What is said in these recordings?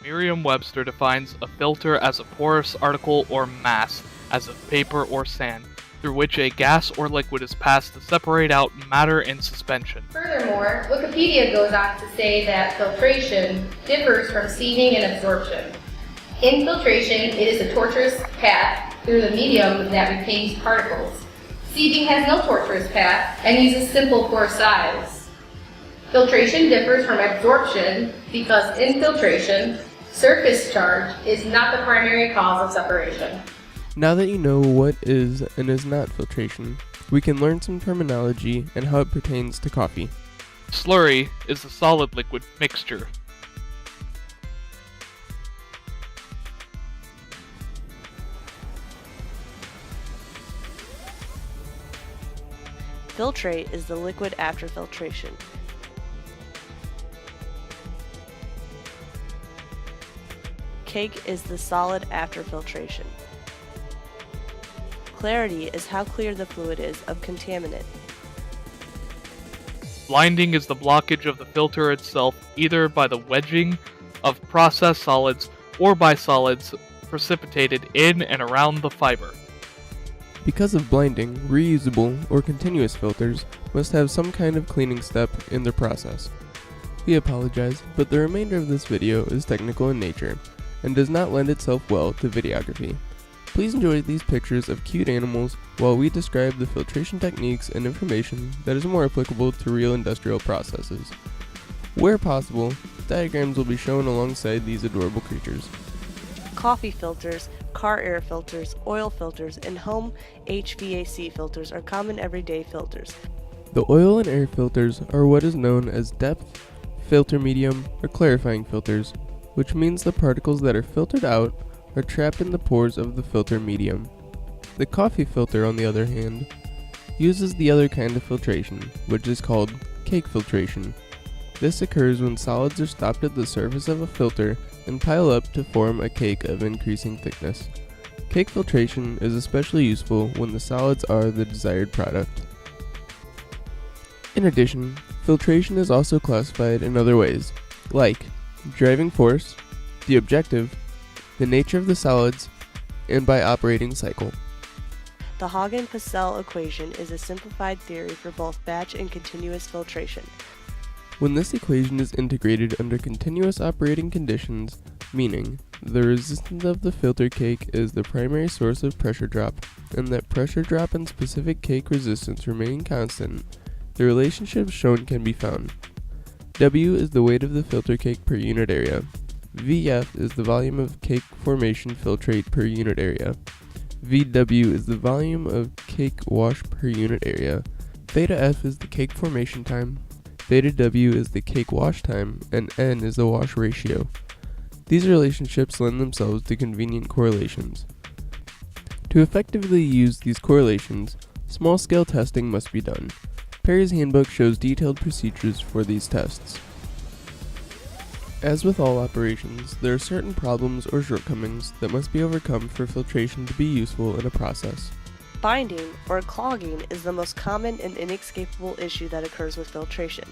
Merriam-Webster defines a filter as a porous article or mass, as of paper or sand, through which a gas or liquid is passed to separate out matter in suspension. Furthermore, Wikipedia goes on to say that filtration differs from sieving and absorption. In filtration, it is a tortuous path through the medium that retains particles. Sieving has no tortuous path and uses simple pore size. Filtration differs from absorption because in filtration, surface charge is not the primary cause of separation. Now that you know what is and is not filtration, we can learn some terminology and how it pertains to coffee. Slurry is the solid-liquid mixture. Filtrate is the liquid after filtration. Cake is the solid after filtration. Clarity is how clear the fluid is of contaminant. Blinding is the blockage of the filter itself, either by the wedging of processed solids or by solids precipitated in and around the fiber. Because of blinding, reusable or continuous filters must have some kind of cleaning step in their process. We apologize, but the remainder of this video is technical in nature and does not lend itself well to videography. Please enjoy these pictures of cute animals while we describe the filtration techniques and information that is more applicable to real industrial processes. Where possible, diagrams will be shown alongside these adorable creatures. Coffee filters, car air filters, oil filters, and home HVAC filters are common everyday filters. The oil and air filters are what is known as depth, filter medium, or clarifying filters, which means the particles that are filtered out are trapped in the pores of the filter medium. The coffee filter, on the other hand, uses the other kind of filtration, which is called cake filtration. This occurs when solids are stopped at the surface of a filter and pile up to form a cake of increasing thickness. Cake filtration is especially useful when the solids are the desired product. In addition, filtration is also classified in other ways, like driving force, the objective, the nature of the solids, and by operating cycle. The Hagen-Pascale equation is a simplified theory for both batch and continuous filtration. When this equation is integrated under continuous operating conditions, meaning the resistance of the filter cake is the primary source of pressure drop, and that pressure drop and specific cake resistance remain constant, the relationships shown can be found. W is the weight of the filter cake per unit area. Vf is the volume of cake formation filtrate per unit area. Vw is the volume of cake wash per unit area. Theta F is the cake formation time. Theta W is the cake wash time, and N is the wash ratio. These relationships lend themselves to convenient correlations. To effectively use these correlations, small-scale testing must be done. Perry's handbook shows detailed procedures for these tests. As with all operations, there are certain problems or shortcomings that must be overcome for filtration to be useful in a process. Binding, or clogging, is the most common and inescapable issue that occurs with filtration.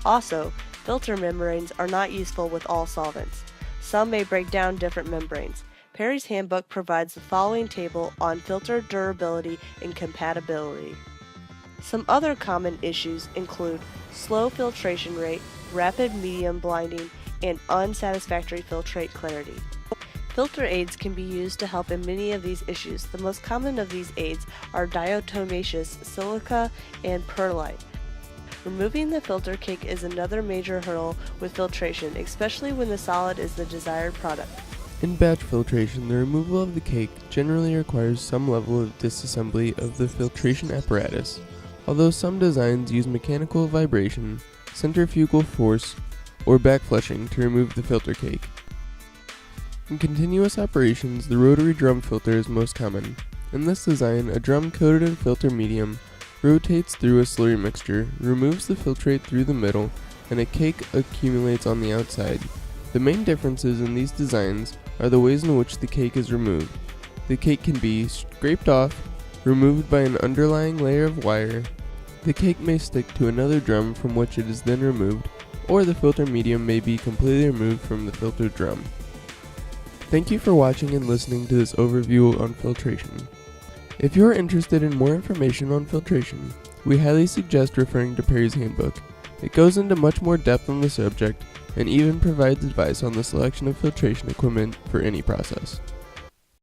Also, filter membranes are not useful with all solvents. Some may break down different membranes. Perry's handbook provides the following table on filter durability and compatibility. Some other common issues include slow filtration rate, rapid medium blinding, and unsatisfactory filtrate clarity. Filter aids can be used to help in many of these issues. The most common of these aids are diatomaceous, silica, and perlite. Removing the filter cake is another major hurdle with filtration, especially when the solid is the desired product. In batch filtration, the removal of the cake generally requires some level of disassembly of the filtration apparatus, although some designs use mechanical vibration, centrifugal force, or backflushing to remove the filter cake. In continuous operations, the rotary drum filter is most common. In this design, a drum coated in filter medium rotates through a slurry mixture, removes the filtrate through the middle, and a cake accumulates on the outside. The main differences in these designs are the ways in which the cake is removed. The cake can be scraped off, removed by an underlying layer of wire. The cake may stick to another drum from which it is then removed, or the filter medium may be completely removed from the filter drum. Thank you for watching and listening to this overview on filtration. If you are interested in more information on filtration, we highly suggest referring to Perry's Handbook. It goes into much more depth on the subject and even provides advice on the selection of filtration equipment for any process.